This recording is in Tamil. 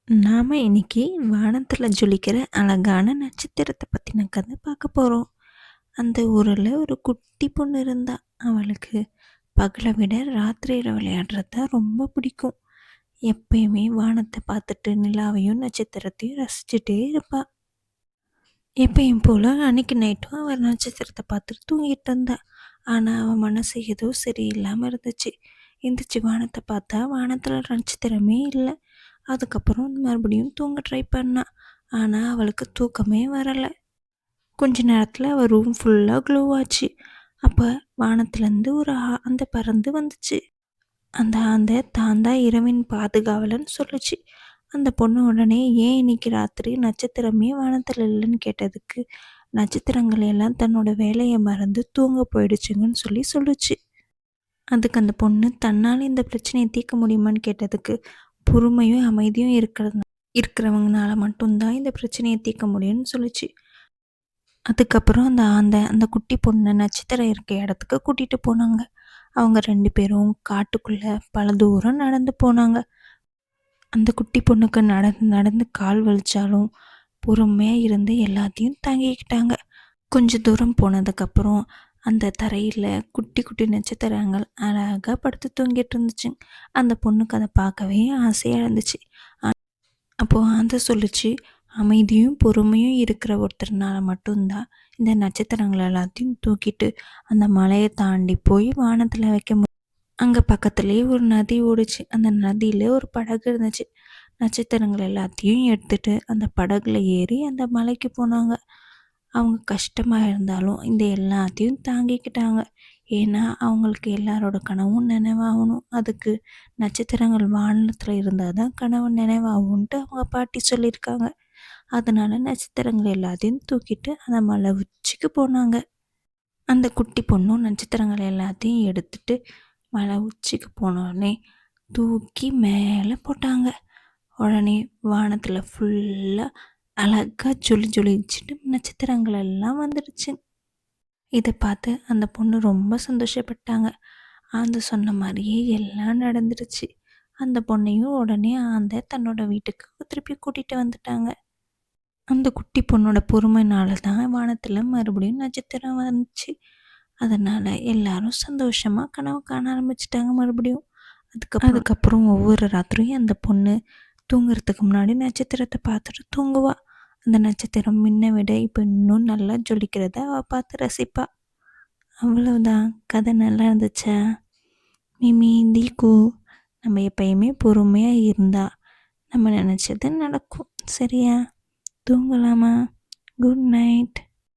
நாம இன்னைக்கு வானத்துல ஜொலிக்கிற அழகான நட்சத்திரத்தை பத்தின கதை பார்க்க போறோம். அந்த ஊர்ல ஒரு குட்டி பொண்ணு இருந்தா. அவளுக்கு பகலை விட ராத்திரியில விளையாடுறது தான் ரொம்ப பிடிக்கும். எப்பயுமே வானத்தை பார்த்துட்டு நிலாவையும் நட்சத்திரத்தையும் ரசிச்சுட்டே இருப்பா. எப்பயும் போல அன்னைக்கு நைட்டும் அவள் நட்சத்திரத்தை பார்த்துட்டு தூங்கிட்டு இருந்தா. ஆனா அவன் மனசு ஏதோ சரியில்லாம இருந்துச்சு. எந்திரிச்சு வானத்தை பார்த்தா வானத்துல நட்சத்திரமே இல்லை. அதுக்கப்புறம் மறுபடியும் தூங்க ட்ரை பண்ணா. ஆனால் அவளுக்கு தூக்கமே வரலை. கொஞ்ச நேரத்தில் அவள் ரூம் ஃபுல்லாக க்ளோ ஆச்சு. அப்போ வானத்துலேருந்து ஒரு ஆந்தை பறந்து வந்துச்சு. அந்த ஆந்தை தான் தான் இரவின் பாதுகாவலன்னு சொல்லுச்சு. அந்த பொண்ணு உடனே ஏன் இன்னைக்கு ராத்திரி நட்சத்திரமே வானத்தில் இல்லைன்னு கேட்டதுக்கு நட்சத்திரங்கள் எல்லாம் தன்னோட வேலையை மறந்து தூங்க போயிடுச்சுங்கன்னு சொல்லுச்சு. அதுக்கு அந்த பொண்ணு தன்னால் இந்த பிரச்சனையை தீர்க்க முடியுமான்னு கேட்டதுக்கு பொறுமையும் அமைதியும் இருக்கிறவங்கனால மட்டும்தான் இந்த பிரச்சனையை தீர்க்க முடியும்னு சொல்லுச்சு. அதுக்கப்புறம் அந்த குட்டி பொண்ணை நட்சத்திரம் இருக்க இடத்துக்கு கூட்டிகிட்டு போனாங்க. அவங்க 2 பேரும் காட்டுக்குள்ளே பல தூரம் நடந்து போனாங்க. அந்த குட்டி பொண்ணுக்கு நடந்து நடந்து கால் வலிச்சாலும் பொறுமையாக இருந்து எல்லாத்தையும் தாங்கிக்கிட்டாங்க. கொஞ்சம் தூரம் போனதுக்கப்புறம் அந்த தரையில் குட்டி குட்டி நட்சத்திரங்கள் அழகாக படுத்து தூங்கிட்டு இருந்துச்சு. அந்த பொண்ணுக்கு அதை பார்க்கவே ஆசையாக இருந்துச்சு. அப்போது ஆந்தை சொல்லிச்சு, அமைதியும் பொறுமையும் இருக்கிற ஒருத்தர்னால மட்டும்தான் இந்த நட்சத்திரங்கள் எல்லாத்தையும் தூக்கிட்டு அந்த மலையை தாண்டி போய் வானத்தில் வைக்க முடியும். அங்கே பக்கத்துலேயே ஒரு நதி ஓடுச்சு. அந்த நதியில் ஒரு படகு இருந்துச்சு. நட்சத்திரங்கள் எல்லாத்தையும் எடுத்துகிட்டு அந்த படகுல ஏறி அந்த மலைக்கு போனாங்க. அவங்க கஷ்டமாக இருந்தாலும் இந்த எல்லாத்தையும் தாங்கிக்கிட்டாங்க. ஏன்னா அவங்களுக்கு எல்லாரோட கனவும் நினைவாகணும். அதுக்கு நட்சத்திரங்கள் வானத்தில் இருந்தால் தான் கனவு நினைவாகும்ன்ட்டு அவங்க பாட்டி சொல்லியிருக்காங்க. அதனால் நட்சத்திரங்கள் எல்லாத்தையும் தூக்கிட்டு அந்த மலை உச்சிக்கு போனாங்க. அந்த குட்டி பொண்ணும் நட்சத்திரங்கள் எல்லாத்தையும் எடுத்துட்டு மலை உச்சிக்கு போனோடனே தூக்கி மேலே போட்டாங்க. உடனே வானத்தில் ஃபுல்லாக அழகாக ஜொலிச்சிட்டு நட்சத்திரங்கள் எல்லாம் வந்துடுச்சு. இதை பார்த்து அந்த பொண்ணு ரொம்ப சந்தோஷப்பட்டாங்க. ஆந்தை சொன்ன மாதிரியே எல்லாம் நடந்துடுச்சு. அந்த பொண்ணையும் உடனே ஆந்தை தன்னோட வீட்டுக்கு திருப்பி கூட்டிகிட்டு வந்துட்டாங்க. அந்த குட்டி பொண்ணோட பொறுமைனால தான் வானத்தில் மறுபடியும் நட்சத்திரம் வந்துச்சு. அதனால் எல்லாரும் சந்தோஷமாக கனவு காண ஆரம்பிச்சிட்டாங்க மறுபடியும். அதுக்கப்புறம் ஒவ்வொரு ராத்திரியும் அந்த பொண்ணு தூங்குறதுக்கு முன்னாடி நட்சத்திரத்தை பார்த்துட்டு தூங்குவா. அந்த நட்சத்திரம் முன்ன விட இப்போ இன்னும் நல்லா ஜொலிக்கிறத அவள் பார்த்து ரசிப்பா. அவ்வளவுதான். கதை நல்லா இருந்துச்சா? மிமி, தீக்கு, நம்ம எப்பயுமே பொறுமையாக இருந்தால் நம்ம நினச்சது நடக்கும். சரியா? தூங்கலாமா? Good night.